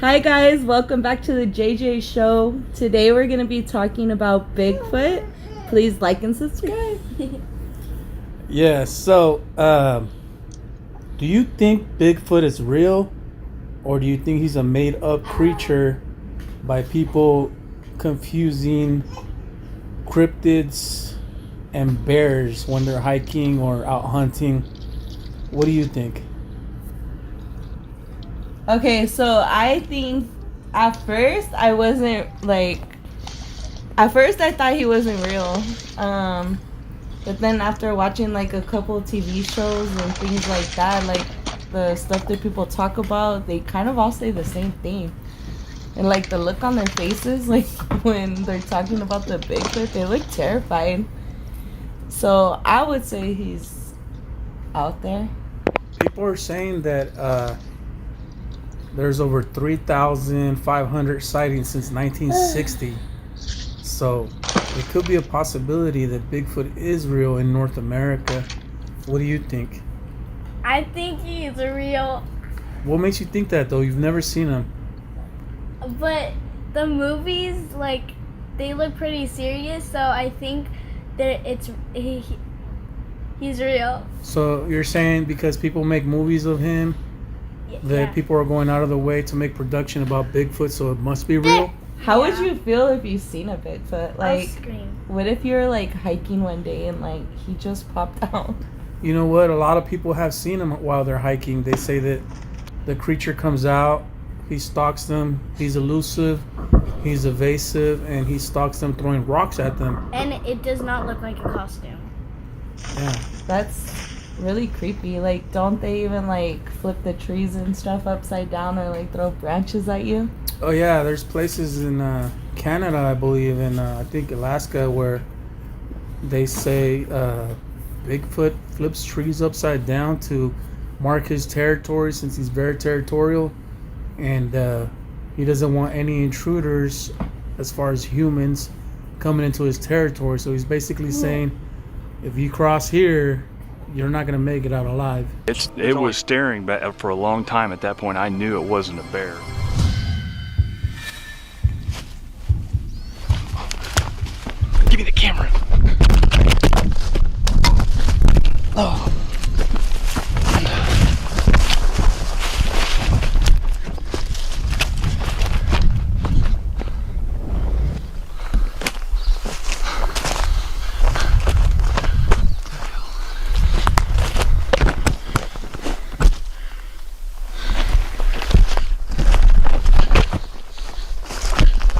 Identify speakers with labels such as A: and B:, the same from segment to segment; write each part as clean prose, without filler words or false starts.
A: Hi guys, welcome back to the JJ Show. Today we're going to be talking about Bigfoot. Please like and subscribe.
B: Yeah, so do you think Bigfoot is real, or do you think he's a made-up creature by people confusing cryptids and bears when they're hiking or out hunting? What do you think?
A: Okay, so I think at first I thought he wasn't real. But then after watching like a couple TV shows and things like that, like the stuff that people talk about, they kind of all say the same thing. And like the look on their faces, like when they're talking about the Bigfoot, they look terrified. So I would say he's out there.
B: People are saying that there's over 3,500 sightings since 1960. So it could be a possibility that Bigfoot is real in North America. What do you think?
C: I think he's real,
B: What makes you think that, though? You've never seen him.
C: but the movies, like, they look pretty serious, so I think that he's real.
B: So you're saying because people make movies of him, that people are going out of the way to make production about Bigfoot, so it must be real?
A: How would you feel if you seen a Bigfoot?
C: I'll
A: Like,
C: scream.
A: what if you're like hiking one day and like he just popped out?
B: You know what? A lot of people have seen him while they're hiking. They say that the creature comes out, he stalks them, he's elusive, he's evasive, and he stalks them throwing rocks at them.
C: And it does not look like a costume.
B: Yeah.
A: That's really creepy. Like, don't they even like flip the trees and stuff upside down or like throw branches at you?
B: Oh yeah, there's places in Canada, I believe, and I think Alaska, where they say Bigfoot flips trees upside down to mark his territory, since he's very territorial, and he doesn't want any intruders, as far as humans, coming into his territory. So he's basically saying, if you cross here, you're not gonna make it out alive.
D: It was staring back for a long time. At that point, I knew it wasn't a bear. Give me the camera. Oh.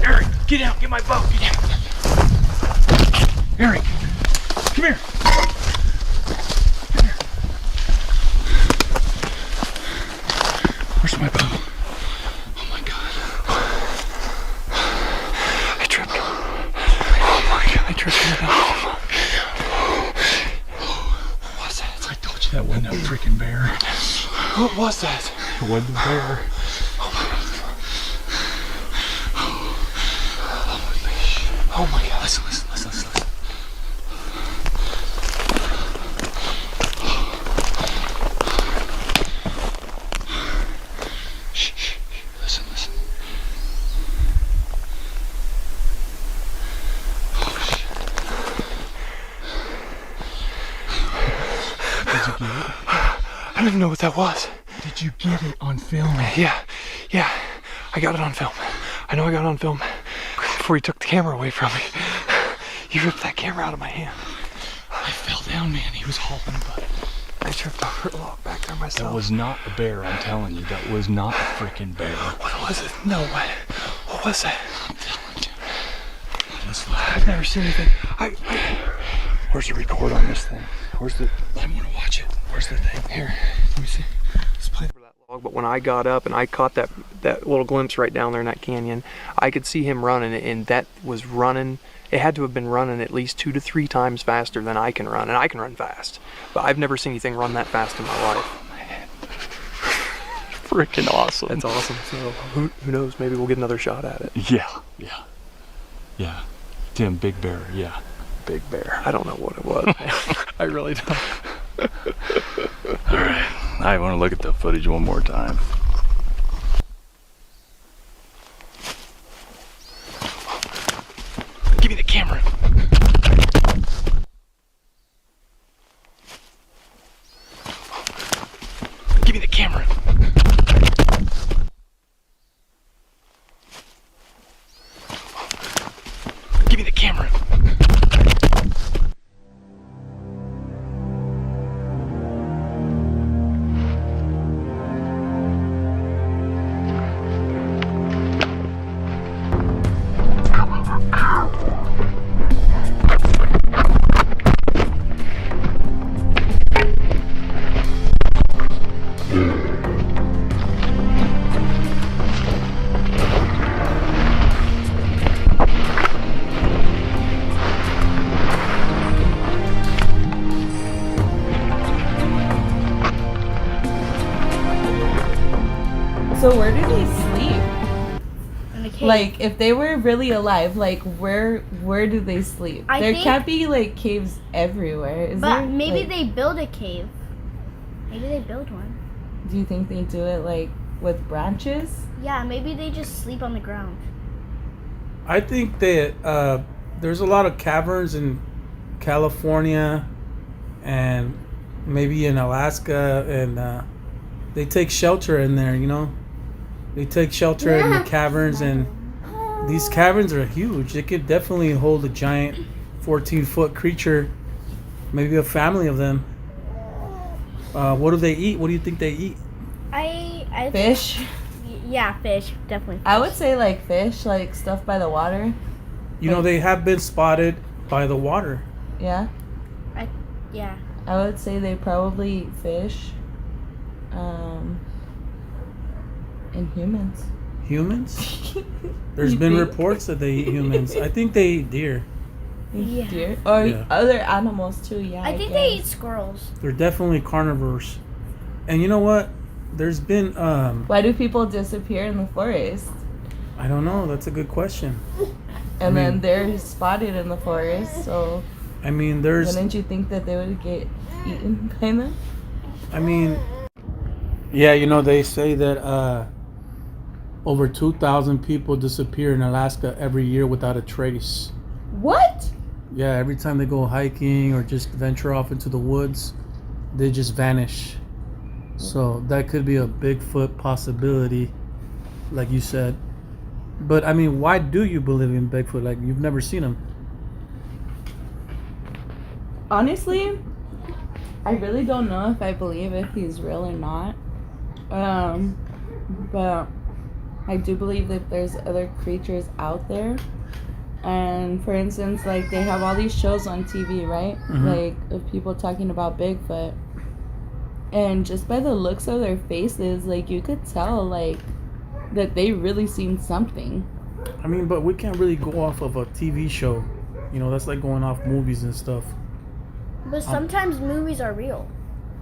D: Eric, get out, get my boat, get out. Eric, come here. Come here. Where's my boat? Oh my god. I tripped. Oh my god, I tripped. What was that? I told you that wasn't a freaking bear. What was that? It wasn't a bear. Oh my god, listen. Shh. Listen. Oh shit. Did you get it? I don't even know what that was.
E: Did you get it on film?
D: Yeah. I got it on film. I know I got it on film. Before he took the camera away from me, he ripped that camera out of my hand.
E: I fell down, man. He was hauling butt.
D: I tripped over a log back there myself.
E: That was not a bear, I'm telling you. That was not a freaking bear.
D: What was it? No way. What was that?
E: I'm telling you.
D: I've never seen anything. Where's the record on this thing? Where's the...
E: I want to watch it. Where's the thing?
D: Here, let me see. Let's play for that log. But when I got up and I caught that little glimpse right down there in that canyon, I could see him running, and that was running. It had to have been running at least 2 to 3 times faster than I can run, and I can run fast. But I've never seen anything run that fast in my life. Freaking awesome. That's awesome. So who knows? Maybe we'll get another shot at it.
E: Yeah. Tim, big bear, yeah.
D: Big bear. I don't know what it was. I really don't.
E: All right, I want to look at the footage one more time.
A: So where do they sleep?
C: In a cave.
A: Like, if they were really alive, like, where do they sleep?
C: I
A: There
C: think-
A: can't be, like, caves everywhere, is
C: but
A: there?
C: maybe
A: Like,
C: they build a cave. Maybe they build one.
A: do you think they do it, like, with branches?
C: Yeah, maybe they just sleep on the ground.
B: I think that there's a lot of caverns in California and maybe in Alaska, and they take shelter in there, you know? They take shelter in the caverns, and these caverns are huge. They could definitely hold a giant 14-foot creature, maybe a family of them. What do they eat? What do you think they eat?
C: I
A: Fish?
C: Yeah, fish, definitely.
A: I would say, like, fish, like, stuff by the water.
B: You know, they have been spotted by the water.
A: Yeah?
C: Yeah.
A: I would say they probably eat fish. And humans.
B: Humans? There's
A: You
B: been
A: think?
B: reports that they eat humans. I think they eat deer.
C: Yeah.
A: Deer? Or
B: Yeah.
A: other animals, too, yeah.
C: I think they eat
A: guess.
C: squirrels.
B: They're definitely carnivores. And you know what? There's been
A: Why do people disappear in the forest?
B: I don't know, that's a good question.
A: And
B: I
A: then
B: mean-
A: they're spotted in the forest, so
B: I mean, there's
A: wouldn't you think that they would get eaten by them?
B: I mean, yeah, you know, they say that over 2,000 people disappear in Alaska every year without a trace.
A: What?
B: Yeah, every time they go hiking or just venture off into the woods, they just vanish. So that could be a Bigfoot possibility, like you said. But I mean, why do you believe in Bigfoot? Like, you've never seen him.
A: Honestly, I really don't know if I believe if he's real or not. But I do believe that there's other creatures out there. And for instance, like, they have all these shows on TV, right? Like, of people talking about Bigfoot. And just by the looks of their faces, like, you could tell, like, that they really seen something.
B: I mean, but we can't really go off of a TV show. You know, that's like going off movies and stuff.
C: But sometimes movies are real.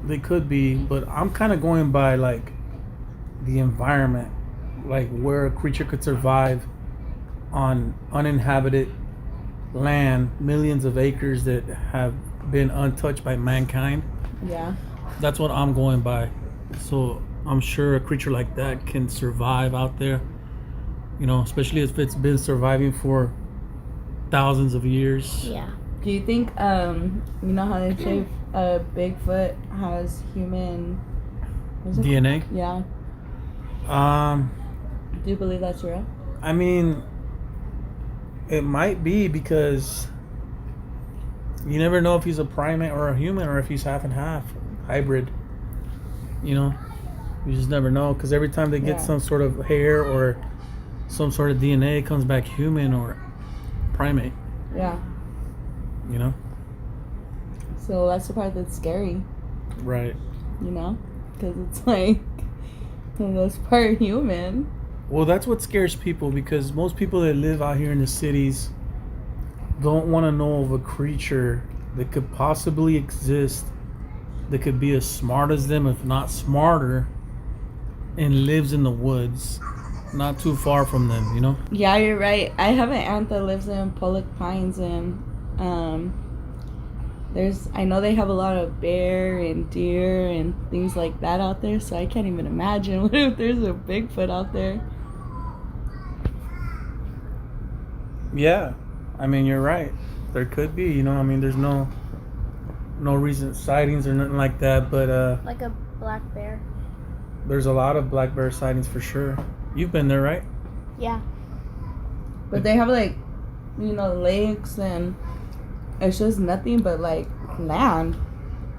B: They could be, but I'm kind of going by, like, the environment. Like, where a creature could survive on uninhabited land, millions of acres that have been untouched by mankind.
A: Yeah.
B: That's what I'm going by. So I'm sure a creature like that can survive out there. You know, especially if it's been surviving for thousands of years.
C: Yeah.
A: Do you think, you know how they say Bigfoot has human... what is it?
B: DNA.
A: Yeah. Do you believe that's real?
B: I mean, it might be, because you never know if he's a primate or a human, or if he's half and half, hybrid. You know, you just never know, because every time they get
A: Yeah.
B: some sort of hair or some sort of DNA, it comes back human or primate.
A: Yeah.
B: You know,
A: So that's the part that's scary,
B: right?
A: you know? Because it's like, that's part human.
B: Well, that's what scares people, because most people that live out here in the cities don't want to know of a creature that could possibly exist, that could be as smart as them, if not smarter, and lives in the woods, not too far from them, you know?
A: Yeah, you're right. I have an aunt that lives in Pollock Pines, and I know they have a lot of bear and deer and things like that out there, so I can't even imagine what if there's a Bigfoot out there.
B: Yeah, I mean, you're right. There could be, you know, I mean, there's no recent sightings or nothing like that, but
C: Like a black bear.
B: there's a lot of black bear sightings for sure. You've been there, right?
C: Yeah.
A: But they have, like, you know, lakes, and it's just nothing but, like, land.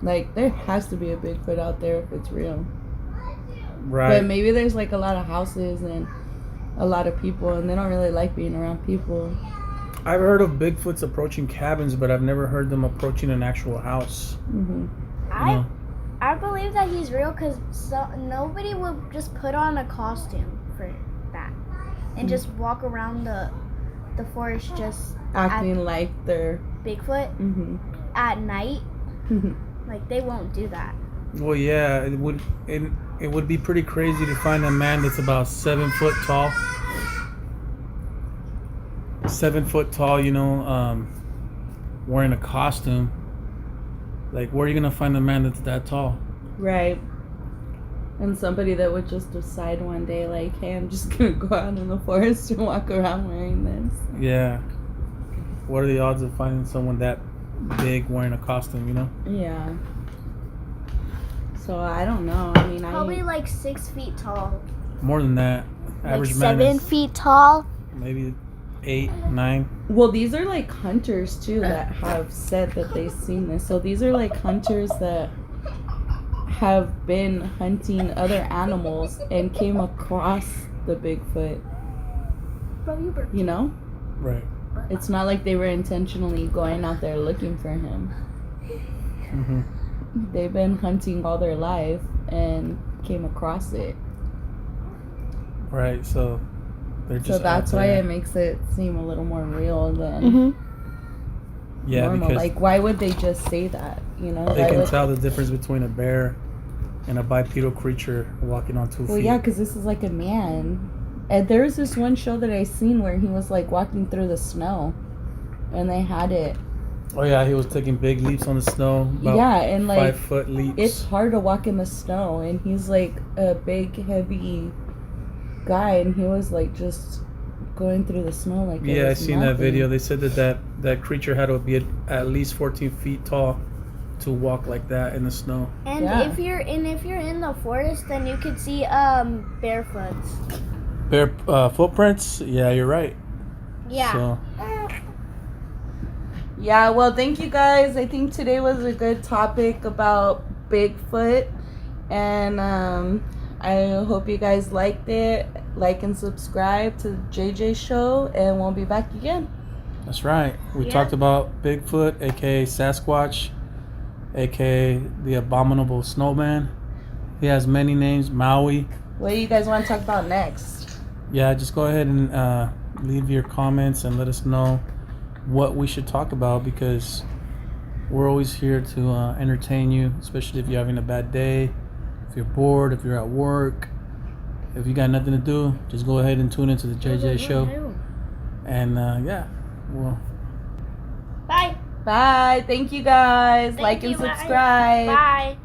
A: Like, there has to be a Bigfoot out there if it's real.
B: Right.
A: But maybe there's, like, a lot of houses and a lot of people, and they don't really like being around people.
B: I've heard of Bigfoots approaching cabins, but I've never heard them approaching an actual house.
A: Hmm.
B: You know?
C: I believe that he's real because nobody would just put on a costume for that and just walk around the forest just
A: Acting like they're...
C: Bigfoot
A: Hmm.
C: at night. Like, they won't do that.
B: Well, yeah, it would. And it would be pretty crazy to find a man that's about 7 foot tall. 7 foot tall, wearing a costume. Like, where are you gonna find a man that's that tall?
A: Right. And somebody that would just decide one day, like, hey, I'm just gonna go out in the forest and walk around wearing this.
B: Yeah. What are the odds of finding someone that big wearing a costume,
A: Yeah. So I don't know. I mean,
C: Probably like 6 feet tall.
B: More than that. Average
C: Like
B: man
C: 7
B: is
C: feet tall.
B: maybe 8, 9.
A: Well, these are like hunters too that have said that they've seen this. So these are like hunters that have been hunting other animals and came across the Bigfoot. You know?
B: Right.
A: It's not like they were intentionally going out there looking for him.
B: Mm-hmm.
A: They've been hunting all their life and came across it.
B: Right, so they're just
A: So that's
B: out
A: why
B: there.
A: it makes it seem a little more real than
B: Yeah,
A: normal.
B: because
A: Like, why would they just say that?
B: they
A: Why
B: can
A: would-
B: tell the difference between a bear and a bipedal creature walking on 2
A: Well,
B: feet.
A: yeah, because this is like a man. And there was this one show that I seen where he was like walking through the snow, and they had it.
B: Oh yeah, he was taking big leaps on the snow. About
A: Yeah, and like
B: 5 foot leaps.
A: it's hard to walk in the snow, and he's like a big, heavy guy, and he was like just going through the snow like it
B: Yeah, I
A: was
B: seen that
A: nothing.
B: video. They said that creature had to be at least 14 feet tall to walk like that in the snow.
C: And
A: Yeah.
C: if you're in the forest, then you could see barefoots.
B: Bear footprints? Yeah, you're right.
C: Yeah.
B: So,
A: Yeah, well, thank you guys. I think today was a good topic about Bigfoot, and I hope you guys liked it. Like and subscribe to the JJ Show, and we'll be back again.
B: that's right. We
C: Yeah.
B: talked about Bigfoot, aka Sasquatch, aka the abominable snowman. He has many names. Maui.
A: What do you guys want to talk about next?
B: Yeah, just go ahead and leave your comments and let us know what we should talk about, because we're always here to entertain you, especially if you're having a bad day, if you're bored, if you're at work, if you got nothing to do. Just go ahead and tune into the JJ Show. And yeah, well,
C: Bye.
A: Bye. Thank you guys.
C: Thank
A: like and
C: you, bye.
A: subscribe.
C: Bye.